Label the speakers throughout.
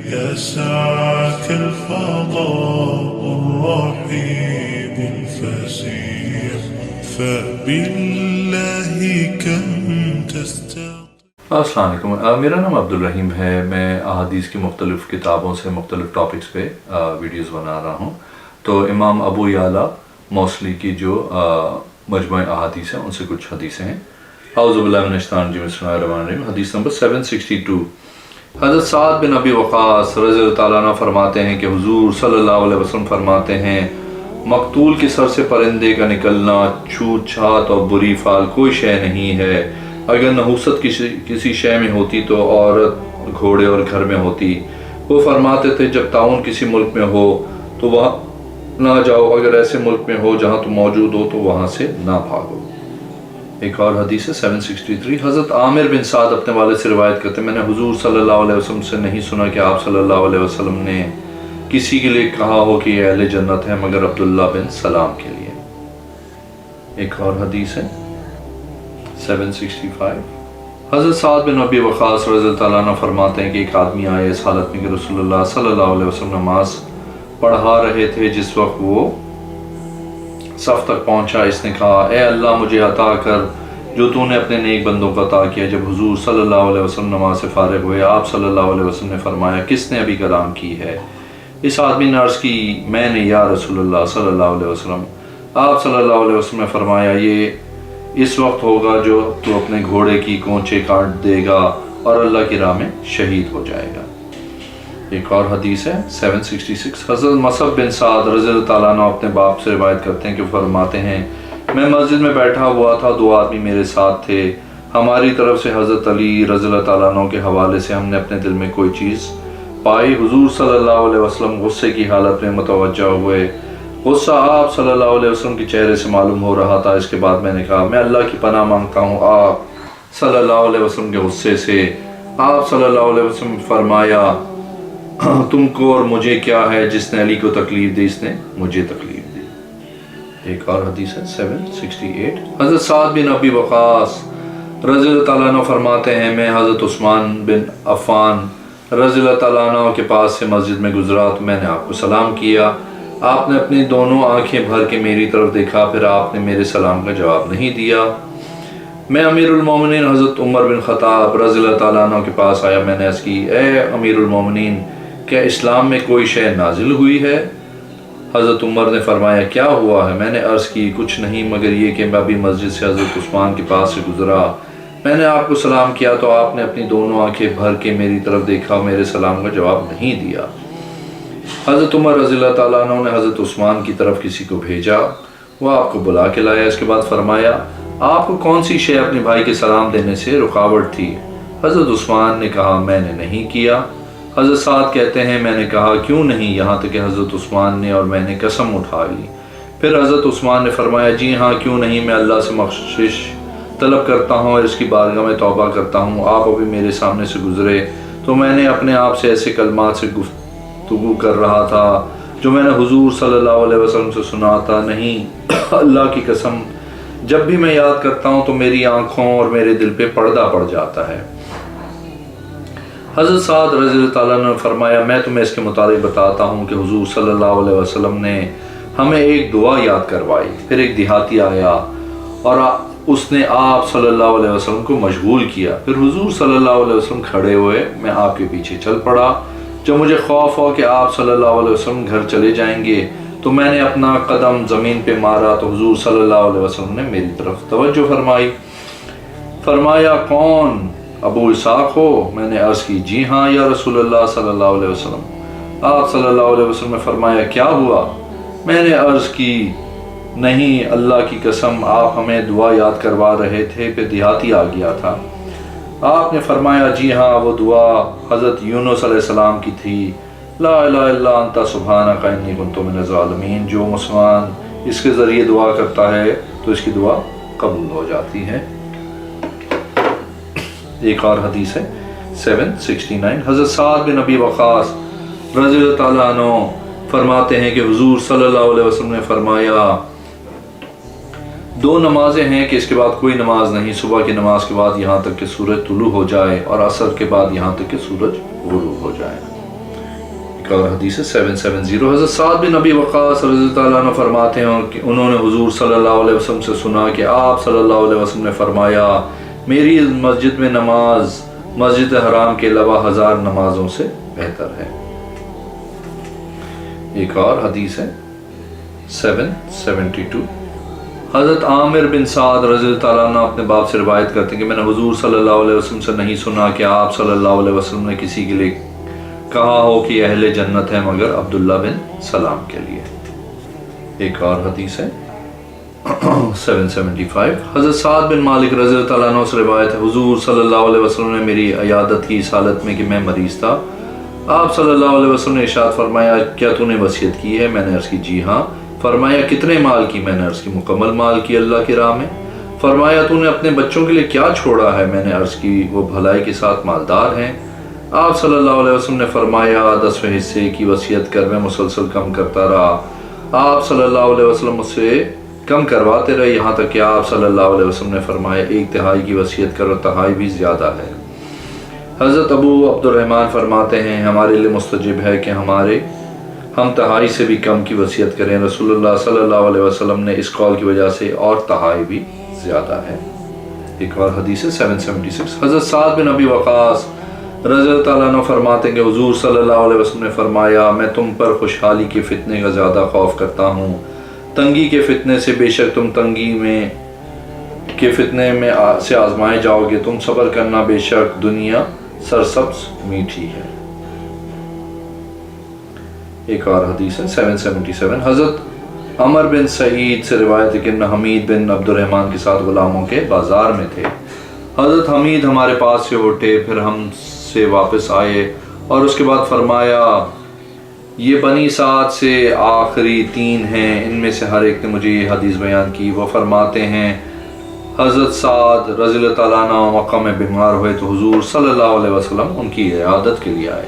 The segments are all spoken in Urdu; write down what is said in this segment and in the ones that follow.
Speaker 1: يا ساعة الفضاء الرحيم الفسيح فبالله كم تستطيع.
Speaker 2: السلام علیکم، میرا نام عبدالرحیم ہے. میں احادیث کی مختلف کتابوں سے مختلف ٹاپکس پہ ویڈیوز بنا رہا ہوں. تو امام ابو یعلا موصلی کی جو مجموعہ احادیث ہیں ان سے کچھ حدیثیں ہیں. اعوذ باللہ من الشیطان الرجیم، بسم اللہ الرحمن الرحیم. حدیث نمبر 762. حضرت سعد بن ابی وقاص رضی اللہ تعالیٰ عنہ فرماتے ہیں کہ حضور صلی اللہ علیہ وسلم فرماتے ہیں مقتول کے سر سے پرندے کا نکلنا چھوت چھات اور بری فال کوئی شے نہیں ہے. اگر نحوست کسی شے میں ہوتی تو عورت گھوڑے اور گھر میں ہوتی. وہ فرماتے تھے جب طاعون کسی ملک میں ہو تو وہاں نہ جاؤ، اگر ایسے ملک میں ہو جہاں تم موجود ہو تو وہاں سے نہ بھاگو. ایک اور حدیث ہے 763. حضرت عامر بن سعد اپنے والد سے روایت کرتے ہیں میں نے حضور صلی اللہ علیہ وسلم سے نہیں سنا کہ آپ صلی اللہ علیہ وسلم نے کسی کے لیے کہا ہو کہ یہ اہل جنت ہے مگر عبداللہ بن سلام کے لیے. ایک اور حدیث ہے 765. حضرت سعد بن ابی وقاص رضی اللہ تعالیٰ عنہ فرماتے ہیں کہ ایک آدمی آئے اس حالت میں کہ رسول اللہ صلی اللہ علیہ وسلم نماز پڑھا رہے تھے. جس وقت وہ صف تک پہنچا اس نے کہا اے اللہ مجھے عطا کر جو تو نے اپنے نیک بندوں کو عطا کیا. جب حضور صلی اللہ علیہ وسلم نماز سے فارغ ہوئے آپ صلی اللہ علیہ وسلم نے فرمایا کس نے ابھی کلام کی ہے؟ اس آدمی نے عرض کی میں نے یا رسول اللہ صلی اللہ علیہ وسلم. آپ صلی اللہ علیہ وسلم نے فرمایا یہ اس وقت ہوگا جو تو اپنے گھوڑے کی کونچے کاٹ دے گا اور اللہ کی راہ میں شہید ہو جائے گا. ایک اور حدیث ہے 766. حضرت مصعب بن سعد رضی اللہ تعالیٰ عنہ اپنے باپ سے روایت کرتے ہیں کہ فرماتے ہیں میں مسجد میں بیٹھا ہوا تھا، دو آدمی میرے ساتھ تھے. ہماری طرف سے حضرت علی رضی اللہ تعالیٰ عنہ کے حوالے سے ہم نے اپنے دل میں کوئی چیز پائی. حضور صلی اللہ علیہ وسلم غصے کی حالت میں متوجہ ہوئے. غصہ آپ صلی اللہ علیہ وسلم کے چہرے سے معلوم ہو رہا تھا. اس کے بعد میں نے کہا میں اللہ کی پناہ مانگتا ہوں آپ صلی اللہ علیہ وسلم کے غصے سے. آپ صلی اللہ علیہ وسلم فرمایا تم کو اور مجھے کیا ہے، جس نے علی کو تکلیف دی اس نے مجھے تکلیف دی. ایک اور حدیث ہے 768. حضرت سعد بن ابی وقاص رضی اللہ تعالیٰ عنہ فرماتے ہیں میں حضرت عثمان بن عفان رضی اللہ تعالیٰ عنہ کے پاس سے مسجد میں گزرا تو میں نے آپ کو سلام کیا. آپ نے اپنی دونوں آنکھیں بھر کے میری طرف دیکھا، پھر آپ نے میرے سلام کا جواب نہیں دیا. میں امیر المومنین حضرت عمر بن خطاب رضی اللہ تعالیٰ عنہ کے پاس آیا. میں نے عرض کی اے امیر المومنین کیا اسلام میں کوئی شے نازل ہوئی ہے؟ حضرت عمر نے فرمایا کیا ہوا ہے؟ میں نے عرض کی کچھ نہیں مگر یہ کہ میں ابھی مسجد سے حضرت عثمان کے پاس سے گزرا، میں نے آپ کو سلام کیا تو آپ نے اپنی دونوں آنکھیں بھر کے میری طرف دیکھا، میرے سلام کا جواب نہیں دیا. حضرت عمر رضی اللہ تعالیٰ عنہ نے حضرت عثمان کی طرف کسی کو بھیجا، وہ آپ کو بلا کے لایا. اس کے بعد فرمایا آپ کو کون سی شے اپنے بھائی کے سلام دینے سے رکاوٹ تھی؟ حضرت عثمان نے کہا میں نے نہیں کیا. حضرت سعد کہتے ہیں میں نے کہا کیوں نہیں، یہاں تک کہ حضرت عثمان نے اور میں نے قسم اٹھا لی. پھر حضرت عثمان نے فرمایا جی ہاں کیوں نہیں، میں اللہ سے بخشش طلب کرتا ہوں اور اس کی بارگاہ میں توبہ کرتا ہوں. آپ ابھی میرے سامنے سے گزرے تو میں نے اپنے آپ سے ایسے کلمات سے گفتگو کر رہا تھا جو میں نے حضور صلی اللہ علیہ وسلم سے سنا تھا. نہیں اللہ کی قسم جب بھی میں یاد کرتا ہوں تو میری آنکھوں اور میرے دل پہ پردہ پڑ جاتا ہے. حضرت سعد رضی اللہ تعالیٰ نے فرمایا میں تمہیں اس کے متعلق بتاتا ہوں کہ حضور صلی اللہ علیہ وسلم نے ہمیں ایک دعا یاد کروائی. پھر ایک دیہاتی آیا اور اس نے آپ صلی اللہ علیہ وسلم کو مشغول کیا. پھر حضور صلی اللہ علیہ وسلم کھڑے ہوئے، میں آپ کے پیچھے چل پڑا. جب مجھے خوف ہو کہ آپ صلی اللہ علیہ وسلم گھر چلے جائیں گے تو میں نے اپنا قدم زمین پہ مارا تو حضور صلی اللہ علیہ وسلم نے میری طرف توجہ فرمائی. فرمایا کون، ابو اسحاق ہو؟ میں نے عرض کی جی ہاں یا رسول اللہ صلی اللہ علیہ وسلم. آپ صلی اللہ علیہ وسلم نے فرمایا کیا ہوا؟ میں نے عرض کی نہیں اللہ کی قسم آپ ہمیں دعا یاد کروا رہے تھے. پھر دیہاتی آ گیا تھا. آپ نے فرمایا جی ہاں وہ دعا حضرت یونس علیہ السلام کی تھی، لا الہ الا انت سبحانک انی کنت من الظالمین. جو مسلمان اس کے ذریعے دعا کرتا ہے تو اس کی دعا قبول ہو جاتی ہے. ایک اور حدیث ہے 769. حضرت سعد بن ابی وقاص رضی اللہ تعالیٰ عنہ فرماتے ہیں کہ حضور صلی اللہ علیہ وسلم نے فرمایا دو نمازیں ہیں کہ اس کے بعد کوئی نماز نہیں، صبح کی نماز کے بعد یہاں تک کہ سورج طلوع ہو جائے اور عصر کے بعد یہاں تک کہ سورج غروب ہو جائے. ایک اور حدیث ہے 770. حضرت سعد بن ابی وقاص رضی اللہ عنہ فرماتے ہیں کہ انہوں نے حضور صلی اللہ علیہ وسلم سے سنا کہ آپ صلی اللہ علیہ وسلم نے فرمایا میری مسجد میں نماز مسجد حرام کے علاوہ 1000 نمازوں سے بہتر ہے. ایک اور حدیث ہے 772. حضرت عامر بن سعد رضی اللہ عنہ اپنے باپ سے روایت کرتے ہیں کہ میں نے حضور صلی اللہ علیہ وسلم سے نہیں سنا کہ آپ صلی اللہ علیہ وسلم نے کسی کے لیے کہا ہو کہ اہل جنت ہے مگر عبداللہ بن سلام کے لیے. ایک اور حدیث ہے 775. حضرت سعد بن مالک رضی اللہ عنہ سے روایت ہے حضور صلی اللہ علیہ وسلم نے میری عیادت کی اس حالت میں کہ میں مریض تھا. آپ صلی اللہ علیہ وسلم نے ارشاد فرمایا کیا تو نے وصیت کی ہے؟ میں نے عرض کی جی ہاں. فرمایا کتنے مال کی؟ میں نے عرض کی مکمل مال کی اللہ کی راہ میں. فرمایا تو نے اپنے بچوں کے لیے کیا چھوڑا ہے؟ میں نے عرض کی وہ بھلائی کے ساتھ مالدار ہیں. آپ صلی اللہ علیہ وسلم نے فرمایا 10ویں حصے کی وصیت کر. میں مسلسل کم کرتا رہا. آپ صلی اللہ علیہ وسلم مجھ سے کم کرواتے رہے یہاں تک کہ آپ صلی اللہ علیہ وسلم نے فرمایا 1/3 کی وصیت کرو، 1/3 بھی زیادہ ہے. حضرت ابو عبد الرحمن فرماتے ہیں ہمارے لیے مستجب ہے کہ ہم 1/3 سے بھی کم کی وصیت کریں. رسول اللہ صلی اللہ علیہ وسلم نے اس قول کی وجہ سے اور 1/3 بھی زیادہ ہے. ایک اور حدیث ہے 776. حضرت سعد بن ابی وقاص رضی اللہ عنہ فرماتے ہیں کہ حضور صلی اللہ علیہ وسلم نے فرمایا میں تم پر خوشحالی کے فتنے کا زیادہ خوف کرتا ہوں تنگی کے فتنے سے. بے شک تم تنگی میں کے فتنے میں سے آزمائے جاؤ گے. تم صبر کرنا، بے شک دنیا سرسبز میٹھی ہے. ایک اور حدیث ہے 777. حضرت عمر بن سعید سے روایت ہے کہ حمید بن عبد الرحمن کے ساتھ غلاموں کے بازار میں تھے. حضرت حمید ہمارے پاس سے اٹھے، پھر ہم سے واپس آئے اور اس کے بعد فرمایا یہ بنی سعد سے آخری 3 ہیں، ان میں سے ہر ایک نے مجھے یہ حدیث بیان کی. وہ فرماتے ہیں حضرت سعد رضی اللہ تعالیٰ عنہ مکہ میں بیمار ہوئے تو حضور صلی اللہ علیہ وسلم ان کی عیادت کے لیے آئے.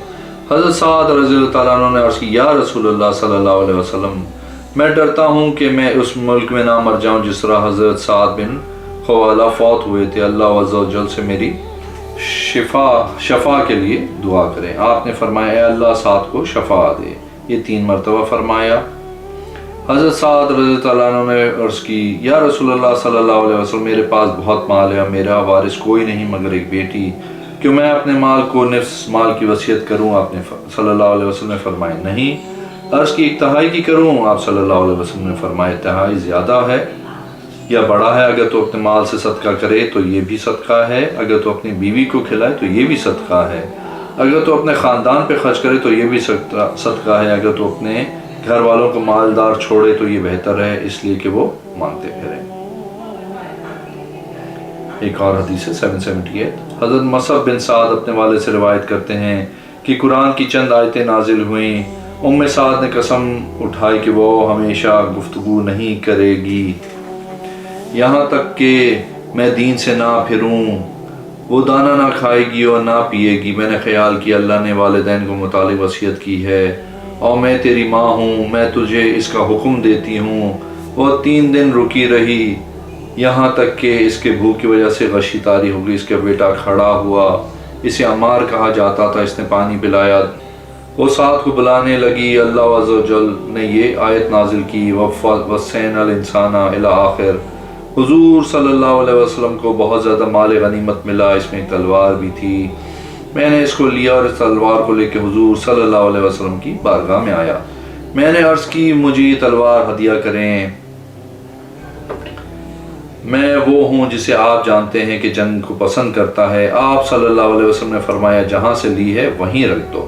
Speaker 2: حضرت سعد رضی اللہ تعالیٰ عنہ نے عرض کی یا رسول اللہ صلی اللہ علیہ وسلم میں ڈرتا ہوں کہ میں اس ملک میں نہ مر جاؤں جس طرح حضرت سعد بن خوالہ فوت ہوئے تھے. اللہ عز و جل سے میری شفا کے لیے دعا کریں. آپ نے فرمایا اے اللہ سعد کو شفا دے. یہ 3 مرتبہ فرمایا. حضرت سعد رضی اللہ عنہ نے عرض کی یا رسول اللہ صلی اللہ علیہ وسلم میرے پاس بہت مال ہے، میرا وارث کوئی نہیں مگر ایک بیٹی، کہ میں اپنے مال کو نصف مال کی وصیت کروں؟ آپ نے صلی اللہ علیہ وسلم نے فرمایا نہیں. عرض کی 1/3 کی کروں؟ آپ صلی اللہ علیہ وسلم نے فرمایا 1/3 زیادہ ہے یا بڑا ہے. اگر تو اپنے مال سے صدقہ کرے تو یہ بھی صدقہ ہے، اگر تو اپنی بیوی کو کھلائے تو یہ بھی صدقہ ہے، اگر تو اپنے خاندان پہ خرچ کرے تو یہ بھی صدقہ ہے، اگر تو اپنے گھر والوں کو مالدار چھوڑے تو یہ بہتر ہے اس لیے کہ وہ مانگتے پھریں. ایک اور حدیث ہے 778. حضرت مصعب بن سعد اپنے والد سے روایت کرتے ہیں کہ قرآن کی چند آیتیں نازل ہوئیں. ام سعد نے قسم اٹھائی کہ وہ ہمیشہ گفتگو نہیں کرے گی یہاں تک کہ میں دین سے نہ پھروں. وہ دانہ نہ کھائے گی اور نہ پیے گی. میں نے خیال کیا اللہ نے والدین کو متعلق وصیت کی ہے اور میں تیری ماں ہوں، میں تجھے اس کا حکم دیتی ہوں. وہ 3 دن رکی رہی یہاں تک کہ اس کے بھوک کی وجہ سے غشی طاری ہو گئی. اس کا بیٹا کھڑا ہوا، اسے عمار کہا جاتا تھا، اس نے پانی پلایا. وہ سعد کو بلانے لگی. اللہ عز و جل نے یہ آیت نازل کی وَوَصَّيْنَا الْإِنسَانَ إِلَى آخر. حضور صلی اللہ علیہ وسلم کو بہت زیادہ مال غنیمت ملا، اس میں ایک تلوار بھی تھی. میں نے اس کو لیا اور اس تلوار کو لے کے حضور صلی اللہ علیہ وسلم کی بارگاہ میں آیا. میں نے عرض کی مجھے یہ تلوار ہدیہ کریں، میں وہ ہوں جسے آپ جانتے ہیں کہ جنگ کو پسند کرتا ہے. آپ صلی اللہ علیہ وسلم نے فرمایا جہاں سے لی ہے وہیں رکھ دو.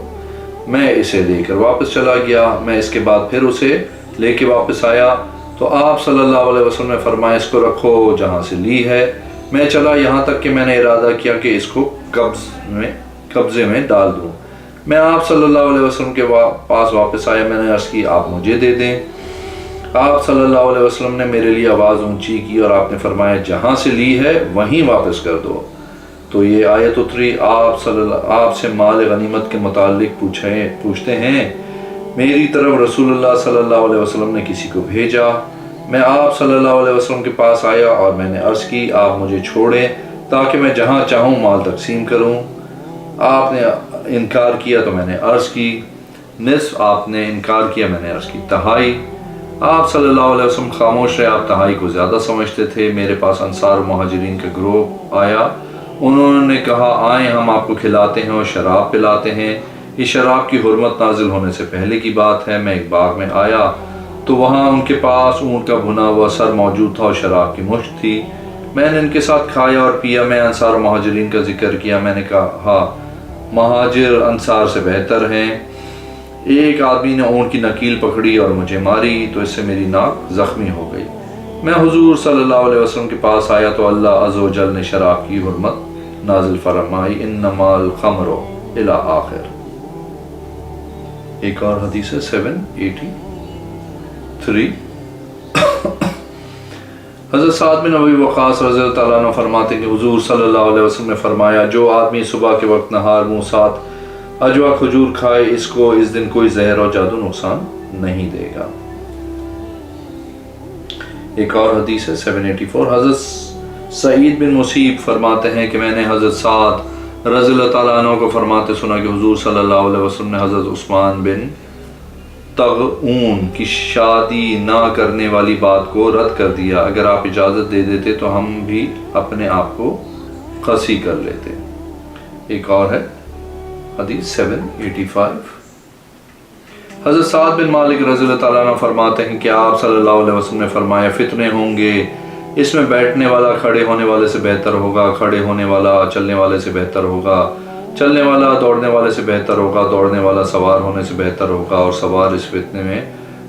Speaker 2: میں اسے لے کر واپس چلا گیا. میں اس کے بعد پھر اسے لے کے واپس آیا تو آپ صلی اللہ علیہ وسلم نے فرمایا اس کو رکھو جہاں سے لی ہے. میں چلا یہاں تک کہ میں نے ارادہ کیا کہ اس کو قبضے میں ڈال دوں. میں آپ صلی اللہ علیہ وسلم کے پاس واپس آیا. میں نے عرض کی آپ مجھے دے دیں. آپ صلی اللہ علیہ وسلم نے میرے لیے آواز اونچی کی اور آپ نے فرمایا جہاں سے لی ہے وہیں واپس کر دو. تو یہ آیت اتری. آپ سے مال غنیمت کے متعلق پوچھتے ہیں. میری طرف رسول اللہ صلی اللہ علیہ وسلم نے کسی کو بھیجا. میں آپ صلی اللہ علیہ وسلم کے پاس آیا اور میں نے عرض کی آپ مجھے چھوڑیں تاکہ میں جہاں چاہوں مال تقسیم کروں. آپ نے انکار کیا تو میں نے عرض کی نصف آپ نے انکار کیا، میں نے عرض کی تہائی، آپ صلی اللہ علیہ وسلم خاموش رہے، آپ تہائی کو زیادہ سمجھتے تھے۔ میرے پاس انصار و مہاجرین کا گروہ آیا، انہوں نے کہا آئیں ہم آپ کو کھلاتے ہیں اور شراب پلاتے ہیں۔ یہ شراب کی حرمت نازل ہونے سے پہلے کی بات ہے۔ میں ایک باغ میں آیا تو وہاں ان کے پاس اونٹ کا بھنا ہوا سر موجود تھا اور شراب کی مشت تھی۔ میں نے ان کے ساتھ کھایا اور پیا۔ میں انصار و مہاجرین کا ذکر کیا، میں نے کہا مہاجر انصار سے بہتر ہیں۔ ایک آدمی نے اونٹ کی نکیل پکڑی اور مجھے ماری تو اس سے میری ناک زخمی ہو گئی۔ میں حضور صلی اللہ علیہ وسلم کے پاس آیا تو اللہ عز و جل نے شراب کی حرمت نازل فرمائی، انما الخمر الی آخر۔ ایک اور حدیث ہے 783۔ حضرت سعد بن ابی وقاص رضی اللہ تعالیٰ عنہ فرماتے ہیں کہ حضور صلی اللہ علیہ وسلم نے فرمایا، جو آدمی صبح کے وقت نہار منہ ساتھ اجوا کھجور کھائے اس کو اس دن کوئی زہر اور جادو نقصان نہیں دے گا۔ ایک اور حدیث ہے 784۔ حضرت سعید بن مسیب فرماتے ہیں کہ میں نے حضرت سعد رضی اللہ تعالیٰ عنہ کو فرماتے سنا کہ حضور صلی اللہ علیہ وسلم نے حضرت عثمان بن طغعون کی شادی نہ کرنے والی بات کو رد کر دیا، اگر آپ اجازت دے دیتے تو ہم بھی اپنے آپ کو قصی کر لیتے۔ ایک اور ہے حدیث 785۔ حضرت سعد بن مالک رضی اللہ تعالیٰ عنہ فرماتے ہیں کہ آپ صلی اللہ علیہ وسلم نے فرمایا، فتنے ہوں گے، اس میں بیٹھنے والا کھڑے ہونے والے سے بہتر ہوگا، کھڑے ہونے والا چلنے والے سے بہتر ہوگا، چلنے والا دوڑنے والے سے بہتر ہوگا، دوڑنے والا سوار ہونے سے بہتر ہوگا، اور سوار اس فتنے میں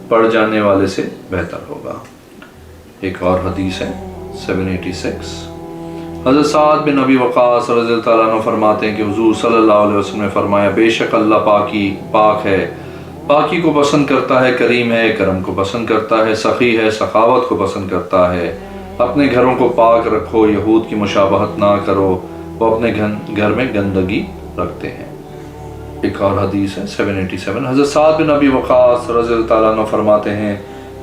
Speaker 2: پڑ جانے والے سے بہتر ہوگا۔ ایک اور حدیث ہے 786۔ حضرت سعد بن ابی وقاص رضی اللہ تعالیٰ عنہ فرماتے ہیں کہ حضور صلی اللہ علیہ وسلم نے فرمایا، بے شک اللہ پاک ہے، پاکی کو پسند کرتا ہے، کریم ہے، کرم کو پسند کرتا ہے، سخی ہے، سخاوت کو پسند کرتا ہے۔ اپنے گھروں کو پاک رکھو، یہود کی مشابہت نہ کرو، وہ اپنے گھر میں گندگی رکھتے ہیں۔ ایک اور حدیث ہے 787۔ حضرت سعد بن ابی وقاص رضی اللہ تعالیٰ عنہ فرماتے ہیں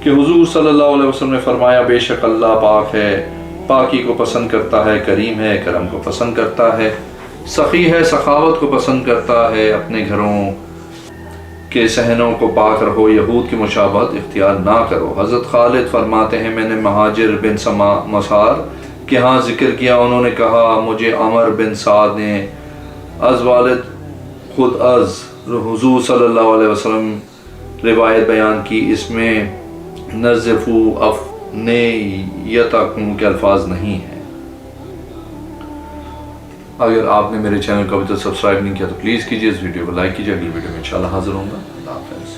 Speaker 2: کہ حضور صلی اللہ علیہ وسلم نے فرمایا، بے شک اللہ پاک ہے، پاکی کو پسند کرتا ہے، کریم ہے، کرم کو پسند کرتا ہے، سخی ہے، سخاوت کو پسند کرتا ہے۔ اپنے گھروں کے صحنوں کو پاک رہو، یہود کی مشابہت اختیار نہ کرو۔ حضرت خالد فرماتے ہیں میں نے مہاجر بن مسار کے ہاں ذکر کیا، انہوں نے کہا مجھے عمر بن سعد نے از والد خود از حضور صلی اللہ علیہ وسلم روایت بیان کی، اس میں نزفو افنیتکم کے الفاظ نہیں ہیں۔ اگر آپ نے میرے چینل کو ابھی تک سبسکرائب نہیں کیا تو پلیز کیجیے، اس ویڈیو کو لائک کیجیے۔ اگلی ویڈیو میں انشاءاللہ حاضر ہوں گا۔ اللہ حافظ۔